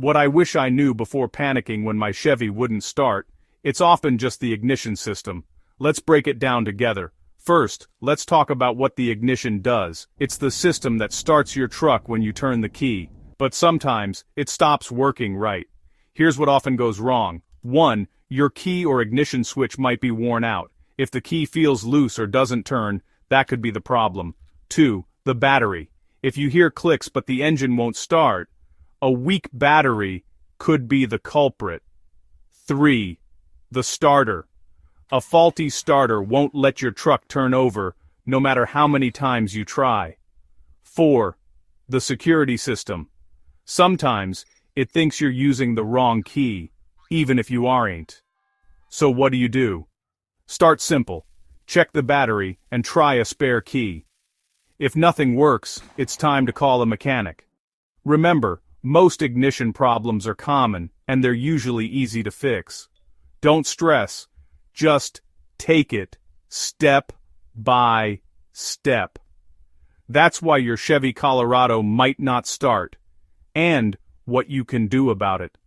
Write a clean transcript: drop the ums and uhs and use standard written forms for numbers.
What I wish I knew before panicking when my Chevy wouldn't start, it's often just the ignition system. Let's break it down together. First, let's talk about what the ignition does. It's the system that starts your truck when you turn the key. But sometimes, it stops working right. Here's what often goes wrong. 1. Your key or ignition switch might be worn out. If the key feels loose or doesn't turn, that could be the problem. 2. The battery. If you hear clicks but the engine won't start, a weak battery could be the culprit. 3. The starter. A faulty starter won't let your truck turn over, no matter how many times you try. 4. The security system. Sometimes, it thinks you're using the wrong key, even if you aren't. So what do? Start simple. Check the battery and try a spare key. If nothing works, it's time to call a mechanic. Remember, most ignition problems are common, and they're usually easy to fix. Don't stress. Just take it step by step. That's why your Chevy Colorado might not start, and what you can do about it.